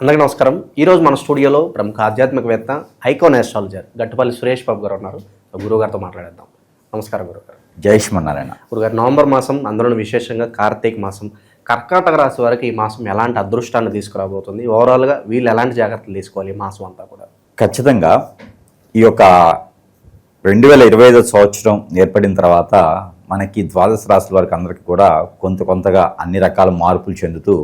అందరికీ నమస్కారం. ఈరోజు మన స్టూడియోలో ప్రముఖ ఆధ్యాత్మికవేత్త ఐకాన్ ఆస్ట్రాలజర్ గట్టుపల్లి సురేష్ బాబు గారు ఉన్నారు. గురువుగారితో మాట్లాడేద్దాం. నమస్కారం గురుగారు. జై శ్రీమన్నారాయణ. గురుగారు, నవంబర్ మాసం, అందులో విశేషంగా కార్తీక మాసం, కర్కాటక రాశి వారికి ఈ మాసం ఎలాంటి అదృష్టాన్ని తీసుకురాబోతుంది? ఓవరాల్గా వీళ్ళు ఎలాంటి జాగ్రత్తలు తీసుకోవాలి ఈ మాసం అంతా కూడా? ఖచ్చితంగా ఈ యొక్క 2025 సంవత్సరం ఏర్పడిన తర్వాత మనకి ద్వాదశ రాశుల వారికి అందరికీ కూడా కొంతగా అన్ని రకాల మార్పులు చెందుతూ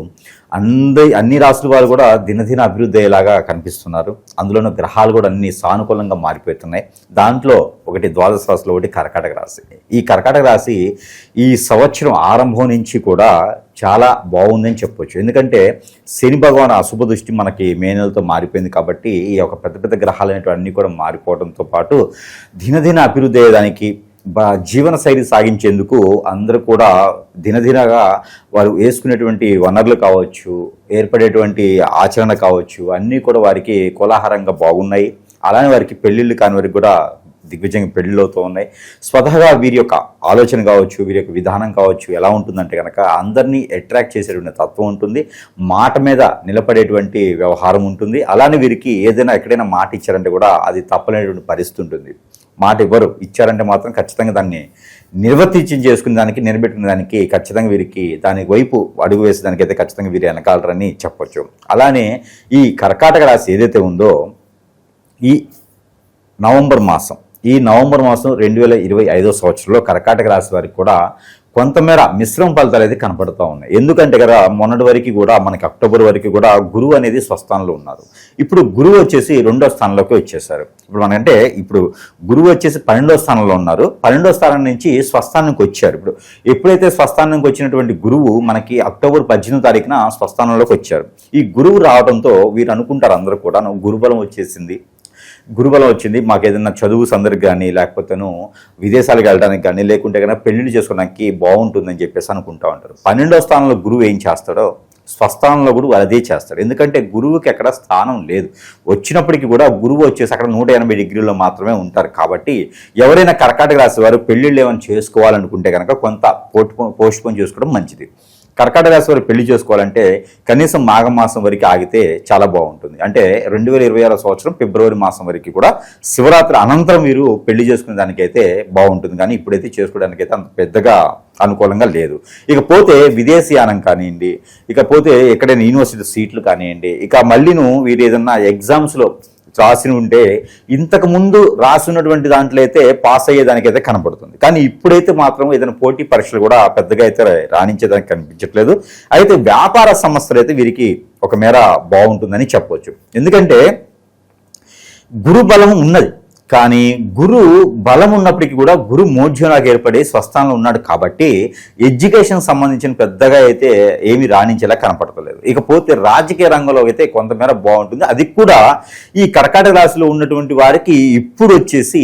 అన్ని రాశుల వారు కూడా దినదిన అభివృద్ధి అయ్యేలాగా కనిపిస్తున్నారు. అందులోనూ గ్రహాలు కూడా అన్ని సానుకూలంగా మారిపోతున్నాయి. దాంట్లో ఒకటి ద్వాదశ రాశిలో ఒకటి కర్కాటక రాశి. ఈ కర్కాటక రాశి ఈ సంవత్సరం ఆరంభం నుంచి కూడా చాలా బాగుందని చెప్పొచ్చు. ఎందుకంటే శని భగవాన్ అశుభ దృష్టి మనకి మే నెలతో మారిపోయింది కాబట్టి ఈ యొక్క పెద్ద గ్రహాలు అనేటివన్నీ కూడా మారిపోవడంతో పాటు దినదిన అభివృద్ధి అయ్యేదానికి జీవన శైలి సాగించేందుకు అందరూ కూడా దినదినగా వారు వేసుకునేటువంటి వనరులు కావచ్చు, ఏర్పడేటువంటి ఆచరణ కావచ్చు, అన్నీ కూడా వారికి కోలాహలంగా బాగున్నాయి. అలానే వారికి పెళ్ళిళ్ళు కాని వారికి కూడా దిగ్విజయంగా పెళ్ళిళ్ళు అవుతూ ఉన్నాయి. స్వతహాగా వీరి యొక్క ఆలోచన కావచ్చు, వీరి యొక్క విధానం కావచ్చు ఎలా ఉంటుందంటే కనుక అందరినీ అట్రాక్ట్ చేసేటువంటి తత్వం ఉంటుంది. మాట మీద నిలబడేటువంటి వ్యవహారం ఉంటుంది. అలానే వీరికి ఏదైనా ఎక్కడైనా మాట ఇచ్చారంటే కూడా అది తప్పలేటువంటి పరిస్థితి ఉంటుంది. మాట ఇవ్వరు, ఇచ్చారంటే మాత్రం ఖచ్చితంగా దాన్ని నిర్వర్తించి చేసుకునే దానికి, నిలబెట్టుకునే దానికి ఖచ్చితంగా వీరికి దాని వైపు అడుగు వేసేదానికైతే ఖచ్చితంగా వీరు వెనకాలరని చెప్పొచ్చు. అలానే ఈ కర్కాటక రాశి ఏదైతే ఉందో ఈ నవంబర్ మాసం 2025 సంవత్సరంలో కర్కాటక రాశి వారికి కూడా కొంతమేర మిశ్రమ ఫలితాలు అయితే కనపడుతూ ఉన్నాయి. ఎందుకంటే కదా మొన్నటి వరకు కూడా మనకి అక్టోబర్ వరకు కూడా గురువు అనేది స్వస్థానంలో ఉన్నారు. ఇప్పుడు గురువు వచ్చేసి 2వ స్థానంలోకి వచ్చేసారు. ఇప్పుడు గురువు వచ్చేసి 12వ స్థానంలో ఉన్నారు. 12వ స్థానం నుంచి స్వస్థానానికి వచ్చారు. ఇప్పుడు ఎప్పుడైతే స్వస్థానానికి వచ్చినటువంటి గురువు మనకి అక్టోబర్ 18వ తారీఖున స్వస్థానంలోకి వచ్చారు. ఈ గురువు రావడంతో వీరు అనుకుంటారు అందరూ కూడా గురుబలం వచ్చింది, మాకు ఏదైనా చదువు సందర్భం కానీ లేకపోతేను విదేశాలకు వెళ్ళడానికి కానీ లేకుంటే కనుక పెళ్లిళ్ళు చేసుకోవడానికి బాగుంటుందని చెప్పేసి అనుకుంటా ఉంటారు. 12వ స్థానంలో గురువు ఏం చేస్తాడో స్వస్థానంలో కూడా అదే చేస్తాడు. ఎందుకంటే గురువుకి ఎక్కడ స్థానం లేదు. వచ్చినప్పటికీ కూడా గురువు వచ్చేసి అక్కడ 180 డిగ్రీలో మాత్రమే ఉంటారు. కాబట్టి ఎవరైనా కర్కాటక రాశి వారు పెళ్లిళ్ళు ఏమైనా చేసుకోవాలనుకుంటే కనుక కొంత పోస్ట్పోన్ చేసుకోవడం మంచిది. కర్కాటక రాశి వారు పెళ్లి చేసుకోవాలంటే కనీసం మాఘమాసం వరకు ఆగితే చాలా బాగుంటుంది. అంటే 2026 సంవత్సరం ఫిబ్రవరి మాసం వరకు కూడా శివరాత్రి అనంతరం మీరు పెళ్లి చేసుకునే దానికైతే బాగుంటుంది. కానీ ఇప్పుడైతే చేసుకోవడానికైతే అంత పెద్దగా అనుకూలంగా లేదు. ఇకపోతే విదేశీయానం కానివ్వండి, ఇకపోతే ఎక్కడైనా యూనివర్సిటీ సీట్లు కానివ్వండి, ఇక మళ్ళీను వీరు ఏదన్నా ఎగ్జామ్స్లో రాసి ఉంటే ఇంతకు ముందు రాసినటువంటి దాంట్లో అయితే పాస్ అయ్యేదానికైతే కనపడుతుంది. కానీ ఇప్పుడైతే మాత్రం ఏదైనా పోటీ పరీక్షలు కూడా పెద్దగా అయితే రాణించేదానికి కనిపించట్లేదు. అయితే వ్యాపార సంస్థలు అయితే వీరికి ఒక మేర బాగుంటుందని చెప్పవచ్చు. ఎందుకంటే గురు బలం ఉన్నది, కానీ గురు బలం ఉన్నప్పటికీ కూడా గురు మోఢ్యంలాగా ఏర్పడి స్వస్థానంలో ఉన్నాడు కాబట్టి ఎడ్యుకేషన్ సంబంధించిన పెద్దగా అయితే ఏమీ రాణించేలా కనపడతలేదు. ఇకపోతే రాజకీయ రంగంలో అయితే కొంతమేర బాగుంటుంది. అది కూడా ఈ కర్కాటక రాశిలో ఉన్నటువంటి వారికి ఇప్పుడు వచ్చేసి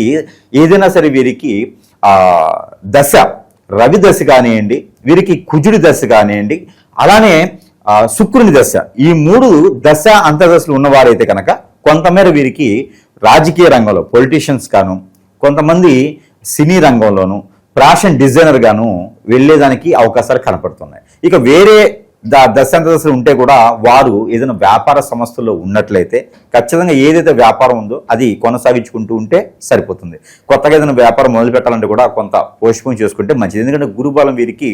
ఏదైనా సరే వీరికి దశ రవి దశ కానివ్వండి, వీరికి కుజుడి దశ కానివ్వండి, అలానే శుక్రుని దశ, ఈ 3 దశ అంతర్దశలు ఉన్నవారైతే కనుక కొంతమేర వీరికి రాజకీయ రంగంలో పొలిటీషియన్స్ గాను, కొంతమంది సినీ రంగంలోను, ఫ్యాషన్ డిజైనర్ గాను వెళ్ళేదానికి అవకాశాలు కనపడుతున్నాయి. ఇక వేరే దశలు ఉంటే కూడా వారు ఏదైనా వ్యాపార సంస్థల్లో ఉన్నట్లయితే ఖచ్చితంగా ఏదైతే వ్యాపారం ఉందో అది కొనసాగించుకుంటూ ఉంటే సరిపోతుంది. కొత్తగా ఏదైనా వ్యాపారం మొదలు పెట్టాలంటే కూడా కొంత పోస్ట్పోన్ చేసుకుంటే మంచిది. ఎందుకంటే గురుబలం వీరికి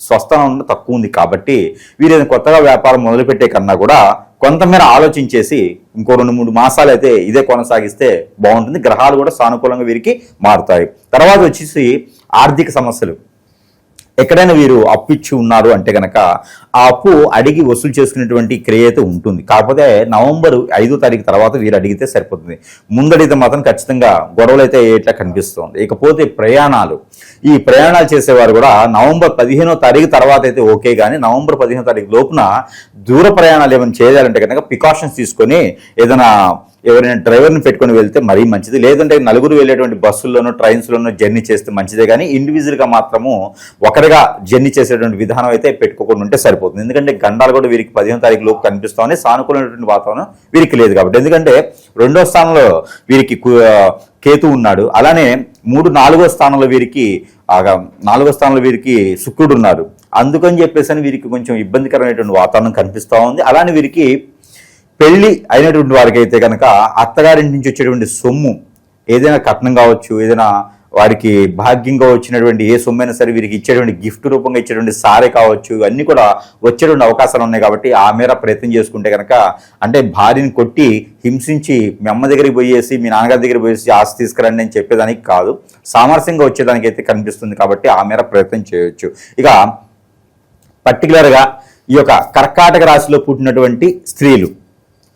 స్వస్థానం తక్కువ ఉంది కాబట్టి వీరు ఏదైనా కొత్తగా వ్యాపారం మొదలుపెట్టే కన్నా కూడా కొంతమేర ఆలోచించేసి ఇంకో 2-3 మాసాలు అయితే ఇదే కొనసాగిస్తే బాగుంటుంది. గ్రహాలు కూడా సానుకూలంగా వీరికి మారుతాయి. తర్వాత వచ్చేసి ఆర్థిక సమస్యలు, ఎక్కడైనా వీరు అప్పు ఇచ్చి ఉన్నారు అంటే కనుక ఆ అప్పు అడిగి వసూలు చేసుకునేటువంటి క్రియ అయితే ఉంటుంది. కాకపోతే నవంబర్ 5వ తారీఖు తర్వాత వీరు అడిగితే సరిపోతుంది. ముందడిగితే మాత్రం ఖచ్చితంగా గొడవలు అయితే ఇట్లా కనిపిస్తుంది. ఇకపోతే ఈ ప్రయాణాలు చేసేవారు కూడా నవంబర్ 15వ తారీఖు తర్వాత అయితే ఓకే, కానీ నవంబర్ 15వ తారీఖు లోపున దూర ప్రయాణాలు ఏమైనా చేయాలంటే కనుక ప్రికాషన్స్ తీసుకొని ఏదైనా ఎవరైనా డ్రైవర్ని పెట్టుకొని వెళ్తే మరీ మంచిది. లేదంటే నలుగురు వెళ్ళేటువంటి బస్సుల్లోనూ ట్రైన్స్లోనూ జర్నీ చేస్తే మంచిదే, కానీ ఇండివిజువల్గా మాత్రము ఒకరిగా జర్నీ చేసేటువంటి విధానం అయితే పెట్టుకోకుండా ఉంటే సరిపోతుంది. ఎందుకంటే గండాలు కూడా వీరికి 15వ తారీఖు లోపు కనిపిస్తామని సానుకూలమైనటువంటి వాతావరణం వీరికి లేదు కాబట్టి. ఎందుకంటే 2వ స్థానంలో వీరికి కేతు ఉన్నాడు, అలానే 3-4వ స్థానంలో వీరికి 4వ స్థానంలో వీరికి శుక్రుడు ఉన్నారు. అందుకని చెప్పేసి వీరికి కొంచెం ఇబ్బందికరమైనటువంటి వాతావరణం కనిపిస్తూ ఉంది. అలానే వీరికి పెళ్లి అయినటువంటి వారికి అయితే కనుక అత్తగారింటి నుంచి వచ్చేటువంటి సొమ్ము ఏదైనా కట్నం కావచ్చు, ఏదైనా వారికి భాగ్యంగా వచ్చినటువంటి ఏ సొమ్మైనా సరే వీరికి ఇచ్చేటువంటి గిఫ్ట్ రూపంగా ఇచ్చేటువంటి సారే కావచ్చు, ఇవన్నీ కూడా వచ్చేటువంటి అవకాశాలు ఉన్నాయి. కాబట్టి ఆ మేర ప్రయత్నం చేసుకుంటే కనుక, అంటే భార్యని కొట్టి హింసించి మీ అమ్మ దగ్గరికి పోయేసి మీ నాన్నగారి దగ్గరికి పోయేసి ఆస్తి తీసుకురండి అని చెప్పేదానికి కాదు, సామరస్యంగా వచ్చేదానికి అయితే కనిపిస్తుంది. కాబట్టి ఆ మేర ప్రయత్నం చేయొచ్చు. ఇక పర్టికులర్గా ఈ యొక్క కర్కాటక రాశిలో పుట్టినటువంటి స్త్రీలు,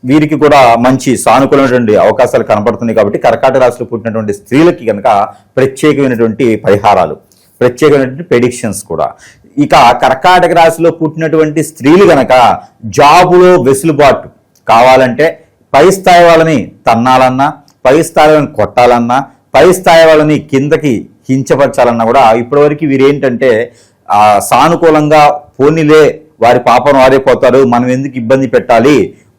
వీరికి కూడా మంచి సానుకూలమైనటువంటి అవకాశాలు కనపడుతున్నాయి. కాబట్టి కర్కాటక రాశిలో పుట్టినటువంటి స్త్రీలకి కనుక ప్రత్యేకమైనటువంటి పరిహారాలు, ప్రత్యేకమైనటువంటి ప్రెడిక్షన్స్ కూడా. ఇక కర్కాటక రాశిలో పుట్టినటువంటి స్త్రీలు కనుక జాబులో వెసులుబాటు కావాలంటే, పై స్థాయి వాళ్ళని తన్నాలన్నా, పై స్థాయి వాళ్ళని కొట్టాలన్నా, పై స్థాయి వాళ్ళని కిందకి హించపరచాలన్నా కూడా ఇప్పటివరకు వీరేంటంటే సానుకూలంగా పోనీలే, వారి పాపను వారే పోతారు, మనం ఎందుకు ఇబ్బంది పెట్టాలి,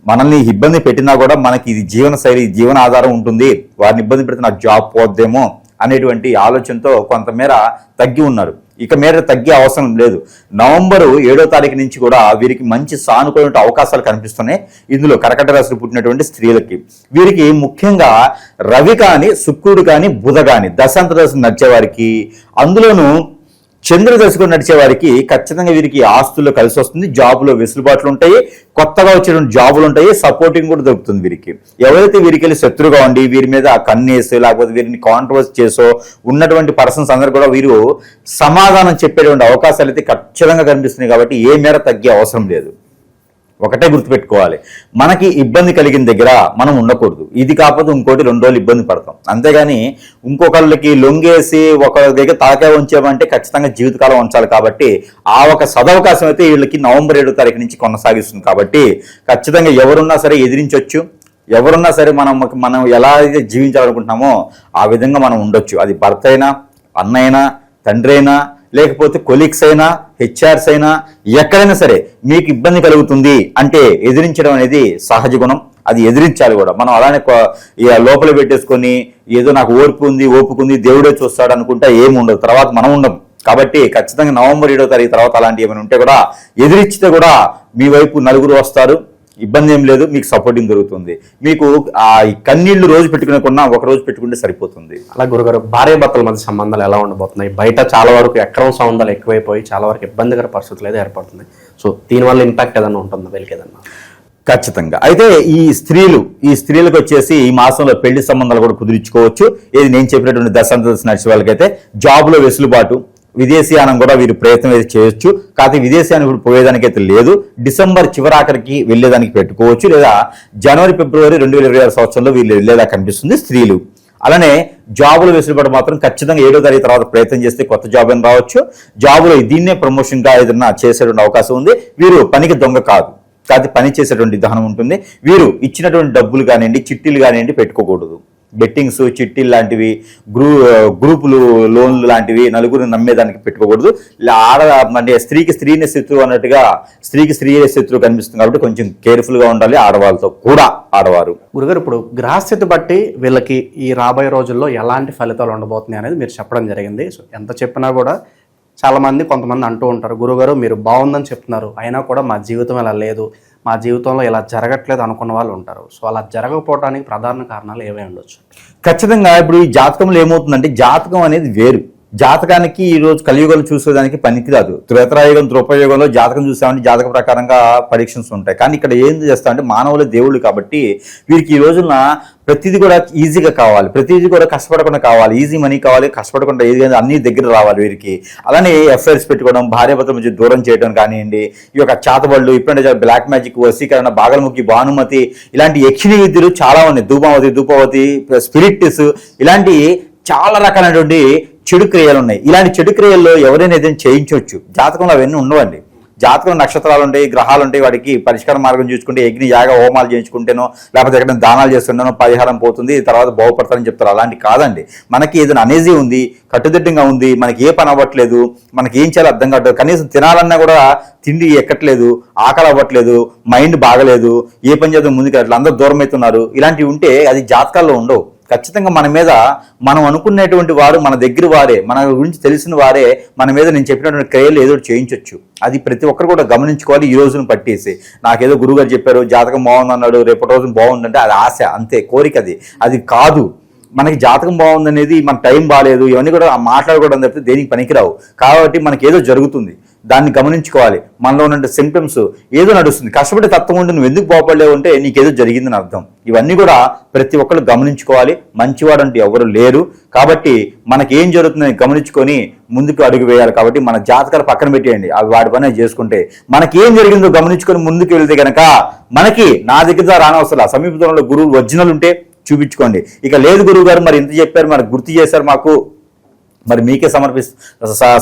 మనల్ని ఇబ్బంది పెట్టినా కూడా మనకి ఇది జీవన శైలి, జీవన ఆధారం ఉంటుంది, వారిని ఇబ్బంది పెడితే నాకు జాబ్ పోద్దేమో అనేటువంటి ఆలోచనతో కొంతమేర తగ్గి ఉన్నారు. ఇక మేర తగ్గే అవసరం లేదు. నవంబరు 7వ తారీఖు నుంచి కూడా వీరికి మంచి సానుకూలమైన అవకాశాలు కనిపిస్తున్నాయి. ఇందులో కర్కాటక రాశిలో పుట్టినటువంటి స్త్రీలకి, వీరికి ముఖ్యంగా రవి కానీ, శుక్రుడు కానీ, బుధ కానీ దశాంతర దశ నడిచేవారికి, అందులోనూ చంద్రదశకు నడిచే వారికి ఖచ్చితంగా వీరికి ఆస్తుల్లో కలిసి వస్తుంది, జాబులో వెసులుబాట్లు ఉంటాయి, కొత్తగా వచ్చేటువంటి జాబులు ఉంటాయి, సపోర్టింగ్ కూడా దొరుకుతుంది వీరికి. ఎవరైతే వీరికి వెళ్ళి శత్రుగా ఉండి వీరి మీద కన్నేసో లేకపోతే వీరిని కాంట్రవర్సీ చేసో ఉన్నటువంటి పర్సన్స్ అందరూ కూడా వీరు సమాధానం చెప్పేటువంటి అవకాశాలు అయితే ఖచ్చితంగా కనిపిస్తున్నాయి. కాబట్టి ఏ మేర తగ్గే అవసరం లేదు. ఒకటే గుర్తుపెట్టుకోవాలి, మనకి ఇబ్బంది కలిగిన దగ్గర మనం ఉండకూడదు. ఇది కాకపోతే ఇంకోటి 2 రోజులు ఇబ్బంది పడతాం. అంతేగాని ఇంకొకళ్ళకి లొంగేసి ఒక దగ్గర తాకే ఉంచామంటే ఖచ్చితంగా జీవితకాలం ఉంచాలి. కాబట్టి ఆ ఒక సదవకాశం అయితే వీళ్ళకి నవంబర్ 7వ తారీఖు నుంచి కొనసాగిస్తుంది. కాబట్టి ఖచ్చితంగా ఎవరున్నా సరే ఎదిరించవచ్చు, ఎవరున్నా సరే మనం ఎలా అయితే జీవించాలనుకుంటున్నామో ఆ విధంగా మనం ఉండొచ్చు. అది భర్త అయినా, అన్న అయినా, తండ్రి అయినా, లేకపోతే కొలీగ్స్ అయినా, హెచ్ఆర్స్ అయినా, ఎక్కడైనా సరే మీకు ఇబ్బంది కలుగుతుంది అంటే ఎదిరించడం అనేది సహజ గుణం. అది ఎదిరించాలి కూడా. మనం అలానే లోపల పెట్టేసుకొని ఏదో నాకు ఓపుకుంది దేవుడే చూస్తాడు అనుకుంటా ఏమి ఉండదు, తర్వాత మనం ఉండము. కాబట్టి ఖచ్చితంగా నవంబర్ 7వ తారీఖు తర్వాత అలాంటివి ఏమైనా ఉంటే కూడా ఎదిరిచ్చితే కూడా మీ వైపు నలుగురు వస్తారు, ఇబ్బంది ఏం లేదు, మీకు సపోర్టింగ్ దొరుకుతుంది. మీకు ఆ కన్నీళ్లు రోజు పెట్టుకునే ఒక రోజు పెట్టుకుంటే సరిపోతుంది. అలా గురుగారు, భార్య భర్తల మధ్య సంబంధాలు ఎలా ఉండబోతున్నాయి? బయట చాలా వరకు ఎక్రమ సంబంధాలు ఎక్కువైపోయి చాలా వరకు ఇబ్బందికర పరిస్థితులు అయితే ఏర్పడుతున్నాయి. సో దీనివల్ల ఇంపాక్ట్ ఏదైనా ఉంటుందా వీళ్ళకి ఏదన్నా? ఖచ్చితంగా. అయితే ఈ స్త్రీలకు వచ్చేసి ఈ మాసంలో పెళ్లి సంబంధాలు కూడా కుదిరించుకోవచ్చు. ఏది నేను చెప్పినటువంటి దశాంత నడిచే వాళ్ళకైతే జాబులో వెసులుబాటు, విదేశీయానం కూడా వీరు ప్రయత్నం అయితే చేయొచ్చు. కాకపోతే విదేశీయానం ఇప్పుడు పోయేదానికైతే లేదు, డిసెంబర్ చివరాఖరికి వెళ్ళేదానికి పెట్టుకోవచ్చు, లేదా జనవరి ఫిబ్రవరి 2026 సంవత్సరంలో వీళ్ళు వెళ్ళేదా కనిపిస్తుంది స్త్రీలు. అలానే జాబులు వెసులుబాటు మాత్రం ఖచ్చితంగా 7వ తారీఖు తర్వాత ప్రయత్నం చేస్తే కొత్త జాబ్ అని రావచ్చు. జాబులో దీన్నే ప్రమోషన్గా ఏదైనా చేసేటువంటి అవకాశం ఉంది. వీరు పనికి దొంగ కాదు, కాకపోతే పని చేసేటువంటి విధానం ఉంటుంది. వీరు ఇచ్చినటువంటి డబ్బులు కానివ్వండి, చిట్టీలు కానివ్వండి పెట్టుకోకూడదు. బెట్టింగ్స్, చిట్టీలు లాంటివి, గ్రూపులు, లోన్లు లాంటివి నలుగురు నమ్మేదానికి పెట్టుకోకూడదు. అంటే స్త్రీకి స్త్రీనే శత్రువు అన్నట్టుగా స్త్రీకి స్త్రీయే శత్రువు కనిపిస్తుంది. కాబట్టి కొంచెం కేర్ఫుల్గా ఉండాలి ఆడవాళ్ళతో కూడా. ఆడవారు గురుగారు, ఇప్పుడు గ్రహస్థితి బట్టి వీళ్ళకి ఈ రాబోయే రోజుల్లో ఎలాంటి ఫలితాలు ఉండబోతున్నాయి అనేది మీరు చెప్పడం జరిగింది. సో ఎంత చెప్పినా కూడా కొంతమంది అంటూ ఉంటారు, గురుగారు మీరు బాగుందని చెప్తున్నారు, అయినా కూడా మా జీవితం ఇలా లేదు, మా జీవితంలో ఇలా జరగట్లేదు అనుకున్న వాళ్ళు ఉంటారు. సో అలా జరగకపోవడానికి ప్రధాన కారణాలు ఏమై ఉండొచ్చు? ఖచ్చితంగా ఇప్పుడు ఈ జాతకంలో ఏమవుతుందంటే, జాతకం అనేది వేరు. జాతకానికి ఈ రోజు కలియుగంలో చూసేదానికి పనికిరాదు. త్రేతాయుగం, ద్రౌపయుగంలో జాతకం చూసామంటే జాతక ప్రకారంగా పరీక్షన్స్ ఉంటాయి. కానీ ఇక్కడ ఏం చేస్తామంటే మానవుల దేవుళ్ళు కాబట్టి వీరికి ఈ రోజున ప్రతిదీ కూడా ఈజీగా కావాలి, ప్రతిదీ కూడా కష్టపడకుండా కావాలి, ఈజీ మనీ కావాలి, కష్టపడకుండా ఏది అన్ని దగ్గర రావాలి వీరికి. అలానే ఎఫ్ఐఆర్స్ పెట్టుకోవడం, భార్యాభర్తల మధ్య దూరం చేయడం కానివ్వండి, ఈ యొక్క చాతబళ్ళు, ఇప్పుడంటే బ్లాక్ మ్యాజిక్, వశీకరణ, బాగలముఖి, భానుమతి, ఇలాంటి యక్షిణి విద్యలు చాలా ఉన్నాయి. ధూపవతి, స్పిరిట్స్, ఇలాంటి చాలా రకాలైనటువంటి చెడు క్రియలు ఉన్నాయి. ఇలాంటి చెడు క్రియల్లో ఎవరైనా ఏదైనా చేయించవచ్చు. జాతకంలో అవన్నీ ఉండవండి. జాతకంలో నక్షత్రాలు ఉంటాయి, గ్రహాలు ఉంటాయి, వాటికి పరిష్కార మార్గం చూసుకుంటే యజ్ఞ యాగ హోమాలు చేయించుకుంటేనో లేకపోతే ఎక్కడైనా దానాలు చేస్తుంటేనో పరిహారం పోతుంది, తర్వాత బాగుపడతారని చెప్తారు. అలాంటి కాదండి. మనకి ఏదైనా అనేజీ ఉంది, కట్టుదిట్టంగా ఉంది, మనకి ఏ పని అవ్వట్లేదు, మనకి ఏం చేయాలో అర్థం కావట్లేదు, కనీసం తినాలన్నా కూడా తిండి ఎక్కట్లేదు, ఆకలి అవ్వట్లేదు, మైండ్ బాగలేదు, ఏ పని చేద్దాం ముందుకు వెళ్ళట్లేదు, అందరూ దూరం అవుతున్నారు, ఇలాంటివి ఉంటే అది జాతకాల్లో ఉండవు. ఖచ్చితంగా మన మీద మనం అనుకునేటువంటి వారు మన దగ్గర వారే, మన గురించి తెలిసిన వారే మన మీద నేను చెప్పినటువంటి క్రియలు ఏదో చేయించవచ్చు. అది ప్రతి ఒక్కరు కూడా గమనించుకోవాలి. ఈ రోజును పట్టేసి నాకేదో గురువుగారు చెప్పారు, జాతకం బాగుందన్నాడు, రేపటి రోజున బాగుందంటే అది ఆశ అంతే, కోరిక. అది కాదు. మనకి జాతకం బాగుందనేది, మన టైం బాగాలేదు, ఇవన్నీ కూడా మాట్లాడుకోవడం తప్పితే దేనికి పనికిరావు. కాబట్టి మనకి ఏదో జరుగుతుంది, దాన్ని గమనించుకోవాలి. మనలో ఉన్న సింప్టమ్స్ ఏదో నడుస్తుంది, కష్టపడి తత్వం ఉంటే నువ్వు ఎందుకు బాగుపడలేవు అంటే నీకేదో జరిగిందని అర్థం. ఇవన్నీ కూడా ప్రతి ఒక్కరు గమనించుకోవాలి. మంచివాడు అంటే ఎవరు లేరు. కాబట్టి మనకి ఏం జరుగుతుందని గమనించుకొని ముందుకు అడుగు వేయాలి. కాబట్టి మన జాతకాలు పక్కన పెట్టేయండి, అవి వాడి పని చేసుకుంటే మనకి ఏం జరిగిందో గమనించుకొని ముందుకు వెళ్తే కనుక మనకి నా దగ్గర రానవసరం. సమీపంలో గురువు ఒరిజినల్ ఉంటే చూపించుకోండి. ఇక లేదు గురువు గారు మరి ఇంత చెప్పారు, మరి గుర్తు చేశారు మాకు, మరి మీకే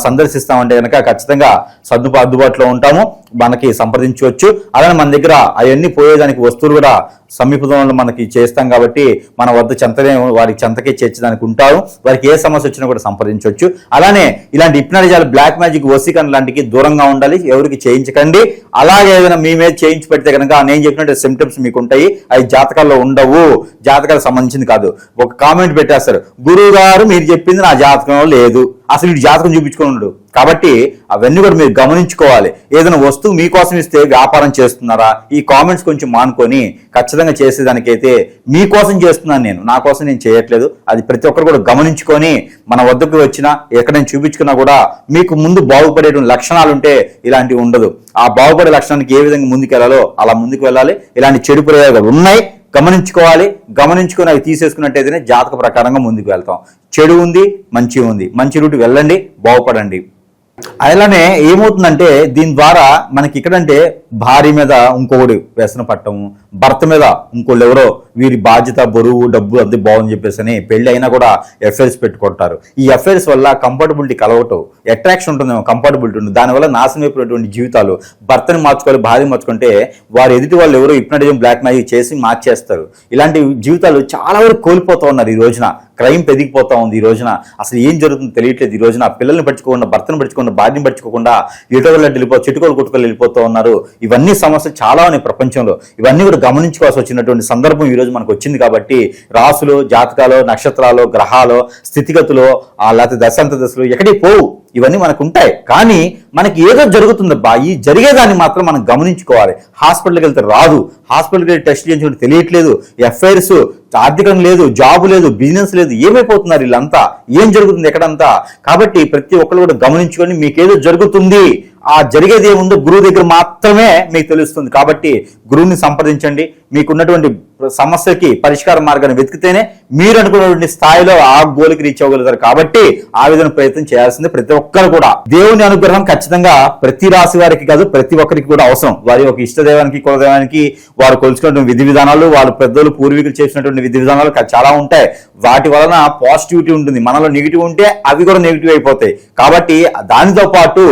సందర్శిస్తామంటే కనుక ఖచ్చితంగా అందుబాటులో ఉంటాము, మనకి సంప్రదించవచ్చు. అలానే మన దగ్గర అవన్నీ పోయేదానికి వస్తువులు కూడా సమీపంలో మనకి చేస్తాం. కాబట్టి మన వద్ద వారికి చెంతకే చేర్చడానికి ఉంటారు. వారికి ఏ సమస్య వచ్చినా కూడా సంప్రదించవచ్చు. అలానే ఇలాంటి హిప్నాటిజాలు, బ్లాక్ మ్యాజిక్, వశీకరణ లాంటివి దూరంగా ఉండాలి, ఎవరికి చేయించకండి. అలాగే ఏదైనా మీ మీద చేయించి పెడితే కనుక నేను చెప్పినట్టు సిమ్టమ్స్ మీకు ఉంటాయి, అవి జాతకాల్లో ఉండవు, జాతకాలకు సంబంధించింది కాదు. ఒక కామెంట్ పెట్టేస్తారు, గురువు గారు మీరు చెప్పింది నా జాతకంలో లేదు, అసలు ఇటు జాతకం చూపించుకొని ఉండడు. కాబట్టి అవన్నీ కూడా మీరు గమనించుకోవాలి. ఏదైనా వస్తువు మీకోసం ఇస్తే వ్యాపారం చేస్తున్నారా, ఈ కామెంట్స్ కొంచెం మానుకొని ఖచ్చితంగా చేసేదానికైతే మీకోసం చేస్తున్నాను నేను, నా కోసం నేను చేయట్లేదు. అది ప్రతి ఒక్కరు కూడా గమనించుకొని మన వద్దకు వచ్చినా ఎక్కడైనా చూపించుకున్నా కూడా మీకు ముందు బాగుపడేటువంటి లక్షణాలు ఉంటే ఇలాంటివి ఉండదు. ఆ బాగుపడే లక్షణానికి ఏ విధంగా ముందుకు వెళ్ళాలో అలా ముందుకు వెళ్ళాలి. ఇలాంటి చెడు ప్రయోగాలు ఉన్నాయి, గమనించుకోవాలి. గమనించుకొని అవి తీసేసుకున్నట్టయితేనే జాతక ప్రకారంగా ముందుకు వెళ్తాం. చెడు ఉంది, మంచి ఉంది, మంచి రూట్ వెళ్ళండి, బాగుపడండి. అలానే ఏమవుతుందంటే దీని ద్వారా మనకి ఇక్కడంటే భార్య మీద ఇంకొకటి వ్యసన పట్టము, భర్త మీద ఇంకోళ్ళు ఎవరో వీరి బాధ్యత, బరువు, డబ్బు అంతే బాగుంది చెప్పేసి అని పెళ్లి అయినా కూడా ఎఫ్ఐఆర్స్ పెట్టుకుంటారు. ఈ ఎఫ్ఐఆర్స్ వల్ల కంఫర్టబిలిటీ కలవటం, అట్రాక్షన్ ఉంటుందేమో, కంఫర్టబిలిటీ ఉంటుంది, దానివల్ల నాశనం అయిపోయినటువంటి జీవితాలు. భర్తని మార్చుకోవాలి, భార్య మార్చుకుంటే వారు ఎదుటి వాళ్ళు ఎవరో హిప్నాటిజం, బ్లాక్ మ్యాజిక్ చేసి మార్చేస్తారు. ఇలాంటి జీవితాలు చాలా వరకు కోల్పోతూ ఉన్నారు. ఈ రోజున క్రైమ్ పెరిగిపోతా ఉంది. ఈ రోజున అసలు ఏం జరుగుతుందో తెలియట్లేదు. ఈ రోజున పిల్లల్ని పట్టుకోకుండా, భర్తను పట్టుకోకుండా, భార్యని పట్టుకోకుండా ఎటువల్ల చెట్టుకోలు కొట్టుకొని వెళ్ళిపోతూ ఉన్నారు. ఇవన్నీ సమస్యలు చాలా ఉన్నాయి ప్రపంచంలో. ఇవన్నీ కూడా గమనించుకోవాల్సి వచ్చినటువంటి సందర్భం ఈ రోజు మనకు వచ్చింది. కాబట్టి రాసులు, జాతకాలు, నక్షత్రాలు, గ్రహాలు, స్థితిగతులు, లేకపోతే దశాంత దశలు ఎక్కడికి పోవు, ఇవన్నీ మనకు ఉంటాయి. కానీ మనకి ఏదో జరుగుతుందబ్బా, ఈ జరిగేదాన్ని మాత్రం మనం గమనించుకోవాలి. హాస్పిటల్కి వెళ్తే రాదు, హాస్పిటల్కి వెళ్ళి టెస్ట్ చేయించుకుంటే తెలియట్లేదు, ఎఫ్ఐఆర్స్, ఆర్థికం లేదు, జాబ్ లేదు, బిజినెస్ లేదు, ఏమైపోతున్నారు వీళ్ళంతా, ఏం జరుగుతుంది ఎక్కడంతా. కాబట్టి ప్రతి ఒక్కరు కూడా గమనించుకొని మీకేదో జరుగుతుంది, ఆ జరిగేది ఏముందో గురువు దగ్గర మాత్రమే మీకు తెలుస్తుంది. కాబట్టి గురువుని సంప్రదించండి. మీకున్నటువంటి సమస్యకి పరిష్కార మార్గాన్ని వెతికితేనే మీరు అనుకున్నటువంటి స్థాయిలో ఆ గోల్కి రీచ్ అవ్వగలుగుతారు. కాబట్టి ఆ విధంగా ప్రయత్నం చేయాల్సింది ప్రతి ఒక్కరు కూడా. దేవుని అనుగ్రహం ఖచ్చితంగా ప్రతి రాశి వారికి కాదు, ప్రతి ఒక్కరికి కూడా అవసరం. వారి యొక్క ఇష్టదైవానికి, కులదైవానికి వారు కొలుచుకున్నటువంటి విధి విధానాలు, వాళ్ళ పెద్దలు పూర్వీకులు చేసినటువంటి విధి విధానాలు చాలా ఉంటాయి. వాటి వలన పాజిటివిటీ ఉంటుంది, మనలో నెగిటివ్ ఉంటే అవి కూడా నెగిటివ్ అయిపోతాయి. కాబట్టి దానితో పాటు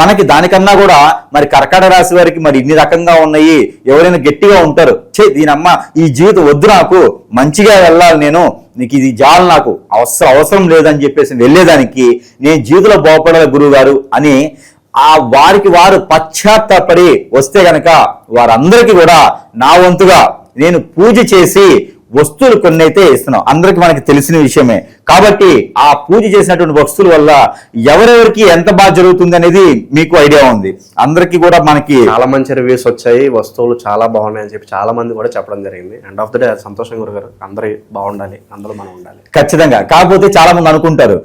మనకి దానికన్నా కూడా మరి కర్కాటక రాశి వారికి మరి ఇన్ని రకంగా ఉన్నాయి. ఎవరైనా గట్టిగా ఉంటారు, దీనమ్మ ఈ జీవితం వద్దు, నాకు మంచిగా వెళ్ళాలి, నేను నీకు ఇది జాలు, నాకు అవసరం లేదని చెప్పేసి వెళ్ళేదానికి నేను జీవితంలో బాగుపడాలి గురువు గారు అని వారికి వారు పశ్చాత్తాపడి వస్తే గనక వారందరికీ కూడా నా వంతుగా నేను పూజ చేసి వస్తువులు కొన్ని అయితే ఇస్తున్నాం. అందరికి మనకి తెలిసిన విషయమే. కాబట్టి ఆ పూజ చేసినటువంటి వస్తువుల వల్ల ఎవరెవరికి ఎంత బాగా జరుగుతుంది అనేది మీకు ఐడియా ఉంది. అందరికీ కూడా మనకి చాలా మంచి రివ్యూస్ వచ్చాయి, వస్తువులు చాలా బాగున్నాయి అని చెప్పి చాలా మంది కూడా చెప్పడం జరిగింది. ఎండ్ ఆఫ్ ద డే సంతోషం గురుగారు, అందరూ బాగుండాలి, అందులో మనం ఉండాలి ఖచ్చితంగా. కాకపోతే చాలా మంది అనుకుంటారు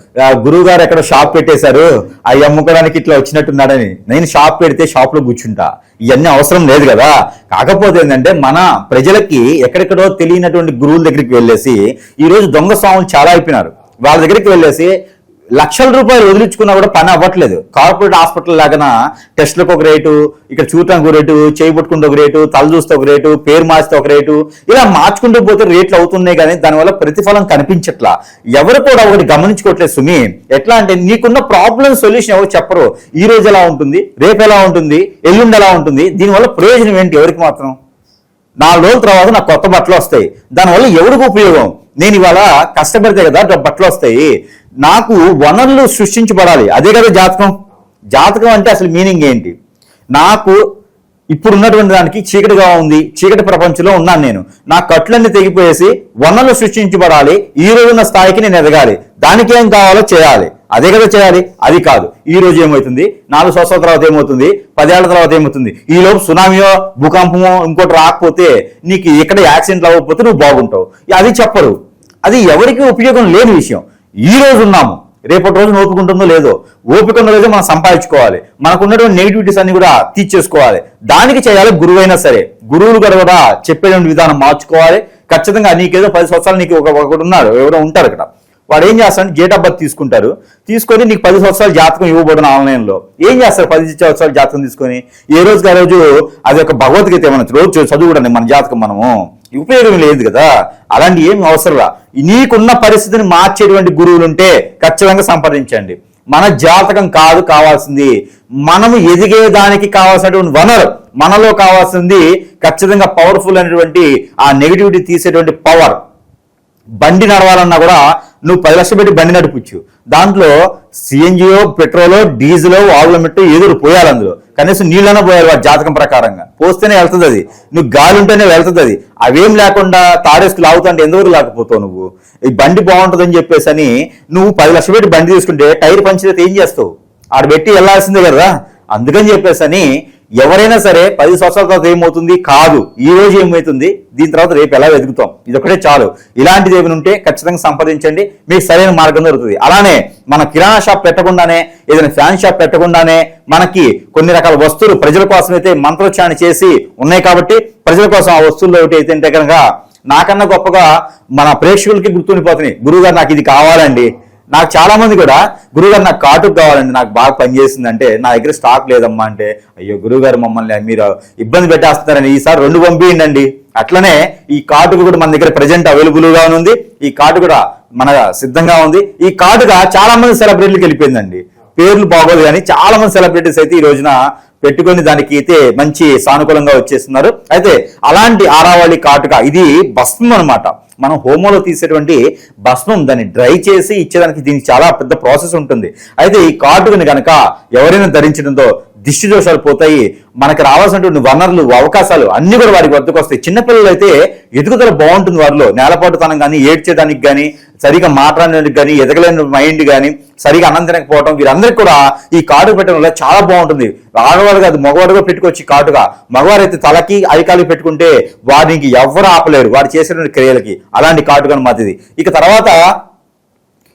గురువు గారు ఎక్కడ షాప్ పెట్టేశారు, అవి అమ్ముకోవడానికి ఇట్లా వచ్చినట్టున్నాడని. నేను షాప్ పెడితే షాప్ లో కూర్చుంటా, ఇవన్నీ అవసరం లేదు కదా. కాకపోతే ఏంటంటే మన ప్రజలకి ఎక్కడెక్కడో తెలియనటువంటి గురువుల దగ్గరికి వెళ్ళేసి ఈ రోజు దొంగ స్వాములు చాలా అయిపోయినారు. వాళ్ళ దగ్గరికి వెళ్ళేసి లక్షల రూపాయలు వదిలించుకున్నా కూడా పని అవ్వట్లేదు. కార్పొరేట్ హాస్పిటల్ లాగా టెస్ట్లకు ఒక రేటు, ఇక్కడ చూడటానికి ఒక రేటు, చేయి పట్టుకుంటే ఒక రేటు, తల చూస్తే ఒక రేటు, పేరు మార్చితే ఒక రేటు, ఇలా మార్చుకుంటూ పోతే రేట్లు అవుతున్నాయి. కానీ దానివల్ల ప్రతిఫలం కనిపించట్లా. ఎవరు కూడా ఒకటి గమనించుకోవట్లేదు సుమి. ఎట్లా అంటే నీకున్న ప్రాబ్లం సొల్యూషన్ ఎవరు చెప్పరు. ఈ రోజు ఎలా ఉంటుంది, రేపు ఎలా ఉంటుంది, ఎల్లుండి ఎలా ఉంటుంది, దీనివల్ల ప్రయోజనం ఏంటి ఎవరికి మాత్రం? 4 రోజుల తర్వాత నాకు కొత్త బట్టలు వస్తాయి, దానివల్ల ఎవరికి ఉపయోగం? నేను ఇవాళ కష్టపడితే కదా బట్టలు వస్తాయి. నాకు వనరులు సృష్టించబడాలి, అదే కదా జాతకం. జాతకం అంటే అసలు మీనింగ్ ఏంటి? నాకు ఇప్పుడు ఉన్నటువంటి దానికి చీకటిగా ఉంది, చీకటి ప్రపంచంలో ఉన్నాను నేను. నా కట్లన్నీ తెగిపోయేసి వనరులు సృష్టించబడాలి, ఈ రోజున్న స్థాయికి నేను ఎదగాలి, దానికి ఏం కావాలో చేయాలి, అదే కదా చేయాలి. అది కాదు, ఈ రోజు ఏమవుతుంది, 4 సంవత్సరాల తర్వాత ఏమవుతుంది, 10 ఏళ్ల తర్వాత ఏమవుతుంది, ఈ లోపు సునామీయో భూకంపమో ఇంకోటి రాకపోతే నీకు ఇక్కడ యాక్సిడెంట్లు అవ్వకపోతే నువ్వు బాగుంటావు. అది చెప్పరు. అది ఎవరికి ఉపయోగం లేని విషయం. ఈ రోజు ఉన్నాము, రేపటి రోజు ఓపిక ఉంటుందో లేదో, ఓపిక ఉన్న రోజు మనం సంపాదించుకోవాలి, మనకు ఉన్నటువంటి నెగిటివిటీస్ అన్ని కూడా తీర్చేసుకోవాలి. దానికి చేయాలి గురువైనా సరే. గురువులు కూడా చెప్పేటువంటి విధానం మార్చుకోవాలి. ఖచ్చితంగా నీకేదో 10 సంవత్సరాలు నీకు ఒకడు ఉన్నాడు, ఎవరో ఉంటారు ఇక్కడ, వాడు ఏం చేస్తాడు, డేట్ ఆఫ్ బర్త్ తీసుకుంటారు, తీసుకొని నీకు 10 సంవత్సరాల జాతకం ఇవ్వబడిన ఆన్లైన్లో ఏం చేస్తారు, 10 సంవత్సరాల జాతకం తీసుకొని ఏ రోజుకి ఆ రోజు అది ఒక భగవద్గీత ఏమన్నా రోజు చదువుకోండి మన జాతకం, మనము ఉపయోగం లేదు కదా. అలాంటి ఏం అవసరంలా. నీకున్న పరిస్థితిని మార్చేటువంటి గురువులు ఉంటే ఖచ్చితంగా సంప్రదించండి. మన జాతకం కాదు కావాల్సింది, మనము ఎదిగేదానికి కావాల్సినటువంటి వనరు, మనలో కావాల్సింది ఖచ్చితంగా పవర్ఫుల్ అనేటువంటి ఆ నెగిటివిటీ తీసేటువంటి పవర్. బండి నడవాలన్నా కూడా నువ్వు 10 లక్షలు పెట్టి బండి నడిపించు, దాంట్లో సిఎన్జిఓ పెట్రోలో డీజిలో ఆవుల మెట్టు ఎదురు పోయాలి, అందులో కనీసం నీళ్ళైనా పోయాలి వాడి జాతకం ప్రకారంగా, పోస్తేనే వెళ్తుంది అది, నువ్వు గాలి ఉంటేనే వెళ్తుంది అది. అవేం లేకుండా తాడేసుకు లాగుతుంటే ఎందువరకు లేకపోతావు నువ్వు. ఈ బండి బాగుంటుందని చెప్పేసి అని నువ్వు 10 లక్షలు పెట్టి బండి తీసుకుంటే టైర్ పంచితే ఏం చేస్తావు, ఆడ పెట్టి వెళ్ళాల్సిందే కదా. అందుకని చెప్పేసి అని ఎవరైనా సరే 10 సంవత్సరాల తర్వాత ఏమవుతుంది కాదు, ఈ రోజు ఏమవుతుంది, దీని తర్వాత రేపు ఎలా వెతుకుతాం, ఇది ఒకటే చాలు. ఇలాంటిది ఏమైనా ఉంటే ఖచ్చితంగా సంప్రదించండి, మీకు సరైన మార్గం దొరుకుతుంది. అలానే మన కిరాణా షాప్ పెట్టకుండానే, ఏదైనా ఫ్యాన్ షాప్ పెట్టకుండానే మనకి కొన్ని రకాల వస్తువులు ప్రజల కోసం అయితే మంత్రోచ్చారణ చేసి ఉన్నాయి కాబట్టి ప్రజల కోసం ఆ వస్తువుల్లో ఒకటి అయితే కనుక నాకన్నా గొప్పగా మన ప్రేక్షకులకి గుర్తుండిపోతున్నాయి. గురువుగారు నాకు ఇది కావాలండి, నాకు చాలా మంది కూడా గురువుగారు నాకు కాటుకు కావాలండి, నాకు బాగా పనిచేసిందంటే నా దగ్గర స్టాక్ లేదమ్మా అంటే, అయ్యో గురువుగారు మమ్మల్ని మీరు ఇబ్బంది పెట్టేస్తున్నారని ఈసారి 2 పంపియండి. అట్లనే ఈ కాటుకు కూడా మన దగ్గర ప్రజెంట్ అవైలబుల్గా ఉంది, ఈ కార్డు కూడా మన సిద్ధంగా ఉంది. ఈ కార్డుగా చాలా మంది సెలబ్రిటీలకు వెళ్ళిపోయిందండి, పేర్లు బాగోదు కానీ చాలా మంది సెలబ్రిటీస్ అయితే ఈ రోజున పెట్టుకొని దానికి అయితే మంచి సానుకూలంగా వచ్చేస్తున్నారు. అయితే అలాంటి ఆరావళి కాటుక ఇది భస్మం అనమాట. మనం హోమోలో తీసేటువంటి భస్మం, దాన్ని డ్రై చేసి ఇచ్చేదానికి దీనికి చాలా పెద్ద ప్రాసెస్ ఉంటుంది. అయితే ఈ కాటుకని కనుక ఎవరైనా ధరించడంతో దిష్టి దోషాలు పోతాయి, మనకి రావాల్సినటువంటి వనరులు అవకాశాలు అన్ని కూడా వారికి వద్దకు వస్తాయి. చిన్నపిల్లలు అయితే ఎదుగుదల బాగుంటుంది, వారిలో నేలపాటుతనం కానీ, ఏడ్చేదానికి కానీ, సరిగా మాట్లాడడానికి కానీ, ఎదగలేని మైండ్ కానీ, సరిగా అన్నం తినకపోవడం, వీరందరికీ కూడా ఈ కాటుక పెట్టడం వల్ల చాలా బాగుంటుంది. ఆడవాడు కాదు మగవాడుగా పెట్టుకొచ్చి కాటుగా, మగవారు అయితే తలకి అరికాలకి పెట్టుకుంటే వారికి ఎవరు ఆపలేరు వారు చేసేటువంటి క్రియలకి. అలాంటి కాటుకను మాదిది. ఇక తర్వాత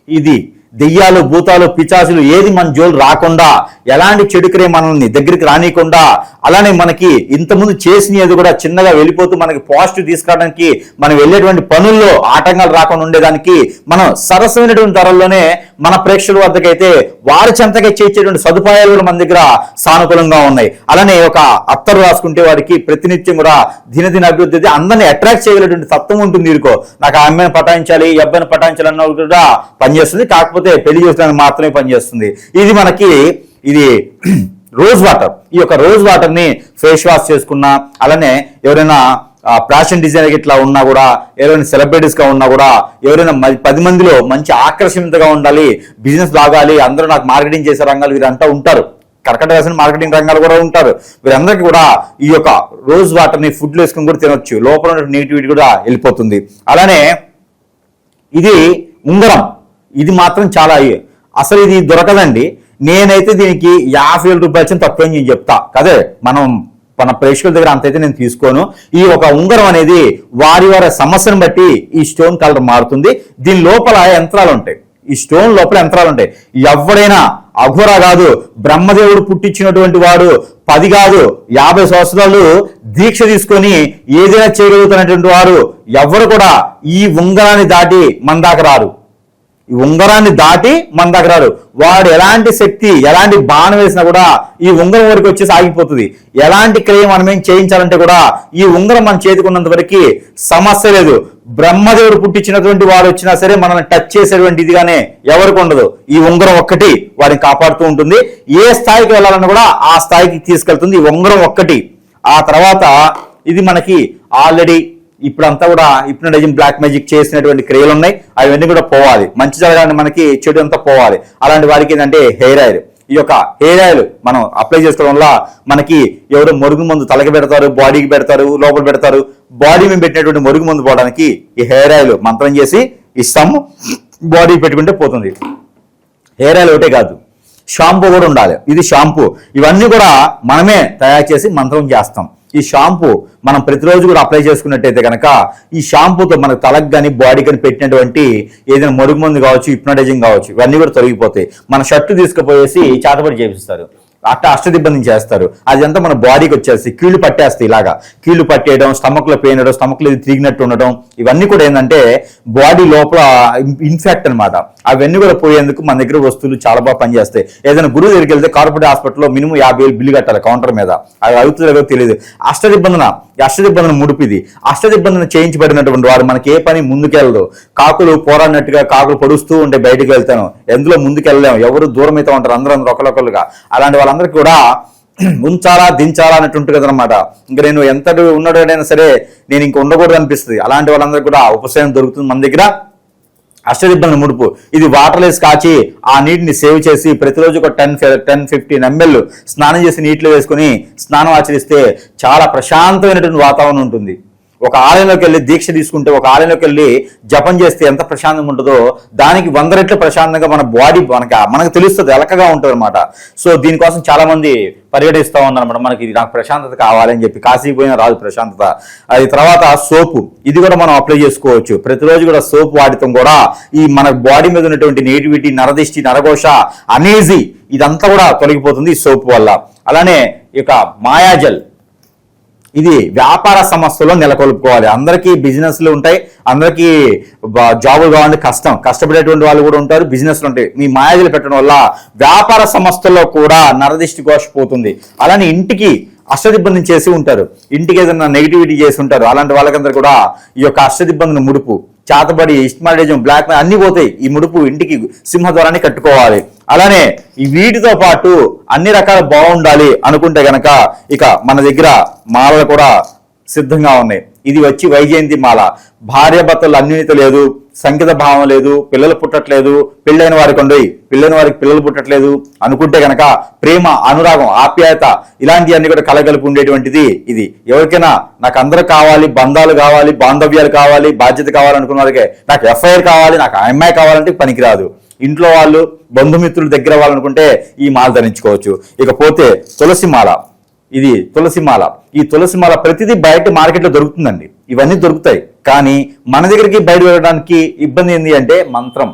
ఇది దెయ్యాలు, భూతాలు, పిచాసులు ఏది మన జోలు రాకుండా, ఎలాంటి చెడు క్రియ మనల్ని దగ్గరికి రానియకుండా, అలానే మనకి ఇంతకుముందు చేసినది కూడా చిన్నగా వెళ్ళిపోతూ మనకి పాజిటివ్ తీసుకురావడానికి, మనం వెళ్ళేటువంటి పనుల్లో ఆటంకాలు రాకుండా ఉండేదానికి మనం సరసమైనటువంటి ధరల్లోనే మన ప్రేక్షకుల వద్దకైతే వారి చెంతగా చేసేటువంటి సదుపాయాలు కూడా మన దగ్గర సానుకూలంగా ఉన్నాయి. అలానే ఒక అత్తరు రాసుకుంటే వాడికి ప్రతినిత్యం కూడా దినదిన అభివృద్ధి అందరినీ అట్రాక్ట్ చేయగలిగినటువంటి తత్వం ఉంటుంది. వీరికో నాకు ఆ అమ్మాయిని పటాయించాలి, ఈ అబ్బాయిని పటాయించాలి అన్న కూడా పనిచేస్తుంది, కాకపోతే పెళ్లి చేసుకోవడానికి మాత్రమే పనిచేస్తుంది. ఇది మనకి ఇది రోజ్ వాటర్. ఈ యొక్క రోజ్ వాటర్ ని ఫేస్ వాష్ చేసుకున్నా, అలానే ఎవరైనా ఫ్యాషన్ డిజైనర్ ఇట్లా ఉన్నా కూడా, ఎవరైనా సెలబ్రిటీస్ గా ఉన్నా కూడా, ఎవరైనా 10 మందిలో మంచి ఆకర్షణీయంగా ఉండాలి, బిజినెస్ లాగాలి, అందరూ నాకు మార్కెటింగ్ చేసే రంగాలు వీరంతా ఉంటారు, కర్కట రాసిన మార్కెటింగ్ రంగాలు కూడా ఉంటారు. వీరందరికీ కూడా ఈ యొక్క రోజ్ వాటర్ ని ఫుడ్ లో వేసుకుని కూడా తినొచ్చు, లోపల ఉన్న నెగిటివిటీ కూడా వెళ్ళిపోతుంది. అలానే ఇది ఉంగరం, ఇది మాత్రం చాలా అసలు ఇది దొరకదండి. నేనైతే దీనికి 50,000 రూపాయలు తక్కువ నేను చెప్తా కదే, మన ప్రేక్షకుల దగ్గర అంతైతే నేను తీసుకోను. ఈ ఒక ఉంగరం అనేది వారి సమస్యను బట్టి ఈ స్టోన్ కలర్ మారుతుంది. దీని లోపల యంత్రాలు ఉంటాయి, ఈ స్టోన్ లోపల యంత్రాలు ఉంటాయి. ఎవడైనా అఘోర కాదు, బ్రహ్మదేవుడు పుట్టించినటువంటి వాడు 10 కాదు 50 సంవత్సరాలు దీక్ష తీసుకొని ఏదైనా చేయగలుగుతున్నటువంటి వారు ఎవరు కూడా ఈ ఉంగరాన్ని దాటి మన దాకా రారు. ఈ ఉంగరాన్ని దాటి మన దగ్గర రాడు. వాడు ఎలాంటి శక్తి, ఎలాంటి బాణం వేసినా కూడా ఈ ఉంగరం వరకు వచ్చేసి ఆగిపోతుంది. ఎలాంటి క్రియ మనం ఏం చేయించాలంటే కూడా ఈ ఉంగరం మన చేతికున్నంత వరకు సమస్య లేదు. బ్రహ్మదేవుడు పుట్టించినటువంటి వాడు వచ్చినా సరే మనల్ని టచ్ చేసేటువంటి ఇదిగానే ఎవరికి ఉండదు. ఈ ఉంగరం ఒక్కటి వాడిని కాపాడుతూ ఉంటుంది. ఏ స్థాయికి వెళ్ళాలన్నా కూడా ఆ స్థాయికి తీసుకెళ్తుంది ఈ ఉంగరం ఒక్కటి. ఆ తర్వాత ఇది మనకి ఆల్రెడీ ఇప్పుడంతా కూడా హిప్నోటైజింగ్, బ్లాక్ మ్యాజిక్ చేసినటువంటి క్రియలు ఉన్నాయి, అవన్నీ కూడా పోవాలి. మంచి జరగాలని మనకి చెడు అంతా పోవాలి. అలాంటి వారికి ఏంటంటే హెయిర్ ఆయిల్, ఈ యొక్క హెయిర్ ఆయిల్ మనం అప్లై చేసుకోవడం వల్ల మనకి ఎవరు మరుగు మందు తలకి పెడతారు, బాడీకి పెడతారు, లోపల పెడతారు. బాడీ మీద పెట్టినటువంటి మరుగు మందు పోవడానికి ఈ హెయిర్ ఆయిల్ మంత్రం చేసి ఇస్తాము, బాడీ పెట్టుకుంటే పోతుంది. హెయిర్ ఆయిల్ ఒకటే కాదు, షాంపూ కూడా ఉండాలి. ఇది షాంపూ, ఇవన్నీ కూడా మనమే తయారు చేసి మంత్రం చేస్తాం. ఈ షాంపూ మనం ప్రతిరోజు కూడా అప్లై చేసుకున్నట్టయితే కనుక ఈ షాంపూతో మనకు తలకు కానీ బాడీ కానీ పెట్టినటువంటి ఏదైనా మరుగు మందు కావచ్చు, హిప్నటైజింగ్ కావచ్చు, ఇవన్నీ కూడా తొలగిపోతాయి. మన షర్టు తీసుకుపోయేసి చేతబడి చేపిస్తారు, అష్టదిబ్బంది చేస్తారు. అదంతా మన బాడీకి వచ్చేసి కీళ్లు పట్టేస్తాయి. ఇలాగా కీళ్లు పట్టేయడం, స్టమక్లో పెయిన్ అవడం, స్టమక్లో తిరిగినట్టు ఉండడం, ఇవన్నీ కూడా ఏంటంటే బాడీ లోపల ఇన్ఫెక్ట్ అనమాట. అవన్నీ కూడా పోయేందుకు మన దగ్గర వస్తువులు చాలా బాగా పనిచేస్తాయి. ఏదైనా గురువు దగ్గరికి వెళ్తే కార్పొరేట్ హాస్పిటల్లో మినిమం 50,000 బిల్లు కట్టాలి కౌంటర్ మీద. అది అవుతుందో తెలియదు. అష్టదిబ్బందన ముడిపిది. అష్టదిబ్బందన చేయించబడినటువంటి వాడు మనకి ఏ పని ముందుకెళ్ళదు. కాకులు పోరాడినట్టుగా కాకులు పొడుస్తూ ఉంటే బయటకు వెళ్తాను, ఎందులో ముందుకెళ్ళలేము, ఎవరు దూరం అయితే ఉంటారు, అందరూ ఒకరికొకరుగా. అలాంటి వాళ్ళందరికీ కూడా ఉంచాలా దించాలా అన్నట్టు ఉంటుంది కదనమాట. ఇంకా నేను ఎంత ఉన్నాడైనా సరే నేను ఇంక ఉండకూడదు అనిపిస్తుంది. అలాంటి వాళ్ళందరికీ కూడా ఉపశమనం దొరుకుతుంది మన దగ్గర. అష్టదిబ్బంది ముడుపు, ఇది వాటర్ వేసి కాచి ఆ నీటిని సేవ్ చేసి ప్రతిరోజు ఒక 10-15 ml స్నానం చేసి నీటిలో వేసుకుని స్నానం ఆచరిస్తే చాలా ప్రశాంతమైనటువంటి వాతావరణం ఉంటుంది. ఒక ఆలయంలోకి వెళ్ళి దీక్ష తీసుకుంటే, ఒక ఆలయంలోకి వెళ్ళి జపం చేస్తే ఎంత ప్రశాంతంగా ఉంటుందో దానికి 100 రెట్లు ప్రశాంతంగా మన బాడీ మనకు తెలుస్తుంది, ఎలకగా ఉంటుంది అనమాట. సో దీనికోసం చాలా మంది పరిగెడిస్తూ ఉన్నారన్నమాట. మనకి నాకు ప్రశాంతత కావాలని చెప్పి, కాశీకి పోయినా రాదు ప్రశాంతత. అది తర్వాత సోపు, ఇది కూడా మనం అప్లై చేసుకోవచ్చు. ప్రతిరోజు కూడా సోపు వాడటం కూడా ఈ మన బాడీ మీద ఉన్నటువంటి నెగిటివిటీ, నరదిష్టి, నరఘోష, అనేజీ ఇదంతా కూడా తొలగిపోతుంది ఈ సోపు వల్ల. అలానే ఇక మాయాజల్, ఇది వ్యాపార సంస్థలో నెలకొల్పుకోవాలి. అందరికీ బిజినెస్లు ఉంటాయి, అందరికీ జాబులు కావాలంటే కష్టపడేటువంటి వాళ్ళు కూడా ఉంటారు, బిజినెస్లు ఉంటాయి. మీ మాయాజలు పెట్టడం వల్ల వ్యాపార సంస్థల్లో కూడా నరదిష్టి ఘోష పోతుంది. అలానే ఇంటికి అష్టదిబ్బంది చేసి ఉంటారు, ఇంటికి ఏదైనా నెగిటివిటీ చేసి ఉంటారు, అలాంటి వాళ్ళకందరూ కూడా ఈ యొక్క అష్టదిబ్బందిని ముడుపు, చేతబడి, ఇస్మాలిజం, బ్లాక్ అన్ని పోతాయి. ఈ ముడుపు ఇంటికి సింహద్వారాన్ని కట్టుకోవాలి. అలానే ఈ వీటితో పాటు అన్ని రకాల బాగుండాలి అనుకుంటే గనక ఇక మన దగ్గర మాలలు కూడా సిద్ధంగా ఉన్నాయి. ఇది వచ్చి వైజయంతి మాల. భార్య భర్తలు అన్యోన్యత లేదు, సంకేత భావం లేదు, పిల్లలు పుట్టట్లేదు, పెళ్ళైన వారికి ఉండయి, పెళ్ళైన వారికి పిల్లలు పుట్టట్లేదు అనుకుంటే గనక ప్రేమ, అనురాగం, ఆప్యాయత ఇలాంటివన్నీ కూడా కలగలిపి ఉండేటువంటిది ఇది. ఎవరికైనా నాకు అందరూ కావాలి, బంధాలు కావాలి, బాంధవ్యాలు కావాలి, బాధ్యత కావాలనుకున్న వారికి, నాకు ఎఫ్ఐఆర్ కావాలి, నాకు అమ్మాయి కావాలంటే పనికిరాదు. ఇంట్లో వాళ్ళు, బంధుమిత్రులు దగ్గర వాళ్ళనుకుంటే ఈ మాల ధరించుకోవచ్చు. ఇకపోతే తులసి మాల, ఇది తులసి మాల. ఈ తులసి మాల ప్రతిదీ బయట మార్కెట్లో దొరుకుతుందండి, ఇవన్నీ దొరుకుతాయి. కానీ మన దగ్గరికి బయట వెళ్ళడానికి ఇబ్బంది ఏంటి అంటే మంత్రం.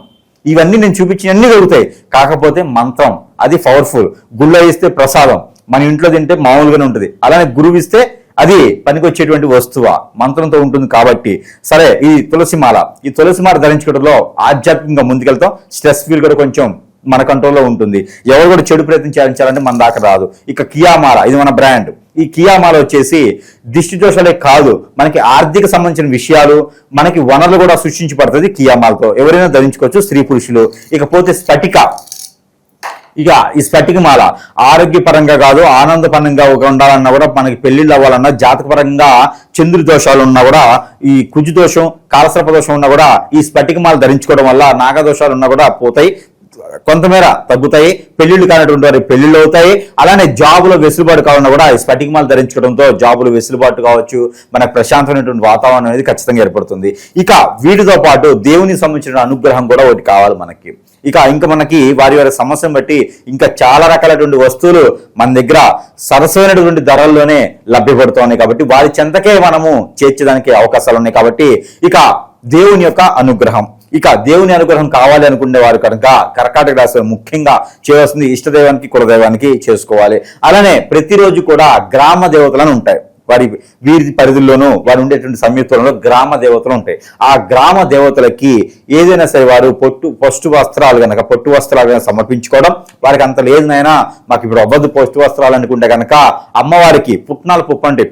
ఇవన్నీ నేను చూపించినవన్నీ దొరుకుతాయి, కాకపోతే మంత్రం అది పవర్ఫుల్. గుళ్ళో ఇస్తే ప్రసాదం, మన ఇంట్లో తింటే మామూలుగానే ఉంటుంది. అలానే గురువు ఇస్తే అది పనికొచ్చేటువంటి వస్తువ, మంత్రంతో ఉంటుంది. కాబట్టి సరే, ఈ తులసిమాల ధరించుకోవడంలో ఆధ్యాత్మికంగా ముందుకెళ్తాం. స్ట్రెస్ ఫీల్ కూడా కొంచెం మన కంట్రోల్లో ఉంటుంది. ఎవరు కూడా చెడు ప్రయత్నం చేయించాలంటే మన దాకా రాదు. ఇక కియామాల, ఇది మన బ్రాండ్. ఈ కియామాల వచ్చేసి దిష్టి దోషాలే కాదు, మనకి ఆర్థిక సంబంధించిన విషయాలు, మనకి వనరులు కూడా సృష్టించబడుతుంది కియామాలతో. ఎవరైనా ధరించుకోవచ్చు, స్త్రీ పురుషులు. ఇకపోతే స్ఫటిక, ఇక ఈ స్ఫటిక మాల ఆరోగ్యపరంగా కాదు, ఆనందపరంగా ఉండాలన్నా కూడా, మనకి పెళ్లిళ్ళు అవ్వాలన్నా, జాతకపరంగా చంద్రుడి దోషాలు ఉన్నా కూడా, ఈ కుజు దోషం, కాలసర్ప దోషం ఉన్నా కూడా ఈ స్ఫటిక మాల ధరించుకోవడం వల్ల నాగదోషాలు ఉన్నా కూడా పోతాయి, కొంతమేర తగ్గుతాయి. పెళ్లిళ్ళు కానటువంటి వారికి పెళ్లిళ్ళు అవుతాయి. అలానే జాబులో వెసులుబాటు కావాలన్నా కూడా ఈ స్ఫటిక మాల ధరించుకోవడంతో జాబులు వెసులుబాటు కావచ్చు, మనకు ప్రశాంతమైనటువంటి వాతావరణం అనేది ఖచ్చితంగా ఏర్పడుతుంది. ఇక వీటితో పాటు దేవునికి సంబంధించిన అనుగ్రహం కూడా ఒకటి కావాలి మనకి. ఇంకా మనకి వారి సమస్యను బట్టి ఇంకా చాలా రకాలైనటువంటి వస్తువులు మన దగ్గర సరసమైనటువంటి ధరల్లోనే లభ్యపడుతున్నాయి. కాబట్టి వారి చెంతకే మనము చేర్చడానికి అవకాశాలు ఉన్నాయి. కాబట్టి ఇక దేవుని యొక్క అనుగ్రహం, దేవుని అనుగ్రహం కావాలి అనుకునే వారు కనుక కర్కాటక రాశి ముఖ్యంగా చేయవలసింది ఇష్టదైవానికి, కులదైవానికి చేసుకోవాలి. అలానే ప్రతిరోజు కూడా గ్రామ దేవతలను ఉంటాయి. వీరి పరిధుల్లోనూ వారు ఉండేటువంటి సంయుక్తంలో గ్రామ దేవతలు ఉంటాయి. ఆ గ్రామ దేవతలకి ఏదైనా సరే వారు పొట్టు వస్త్రాలు కనుక సమర్పించుకోవడం. వారికి అంత లేదనైనా మాకు ఇప్పుడు అవ్వదు పొట్టు వస్త్రాలు అనుకుంటే కనుక అమ్మవారికి పుట్నాల పప్పు అంటే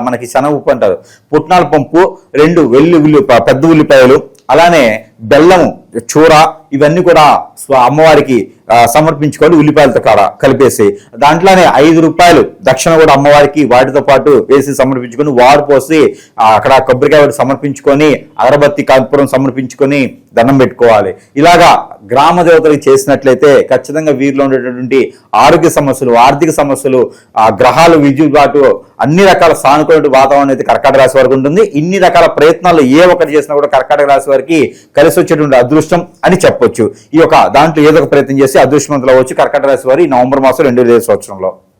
మనకి శనగ ఉప్పు అంటారు, పుట్నాల పప్పు, 2 పెద్ద ఉల్లిపాయలు, అలానే బెల్లము చూర ఇవన్నీ కూడా అమ్మవారికి సమర్పించుకొని ఉల్లిపాయలతో కలిపేసి దాంట్లోనే 5 రూపాయలు దక్షిణ కూడా అమ్మవారికి వాటితో పాటు వేసి సమర్పించుకొని వాడు పోసి అక్కడ కొబ్బరికాయ ఒకటి సమర్పించుకొని అగరబత్తి కర్పూరం సమర్పించుకొని దండం పెట్టుకోవాలి. ఇలాగా గ్రామ దేవతలకు చేసినట్లయితే ఖచ్చితంగా వీరిలో ఉండేటటువంటి ఆరోగ్య సమస్యలు, ఆర్థిక సమస్యలు, గ్రహాలు విజుబాటు అన్ని రకాల సానుకూల వాతావరణం అయితే కర్కాటక రాశి వారికి ఉంటుంది. ఇన్ని రకాల ప్రయత్నాలు ఏ ఒక్కటి చేసినా కూడా కర్కాటక రాశి వారికి కలిసి వచ్చేటువంటి అదృష్టం అని చెప్పొచ్చు. ఈ యొక్క దాంట్లో ఏదో ఒక ప్రయత్నం చేసి అదృష్టవంతులు అవ్వచ్చు కర్కాటక రాశి వారి నవంబర్ మాసం 2020 సంవత్సరంలో.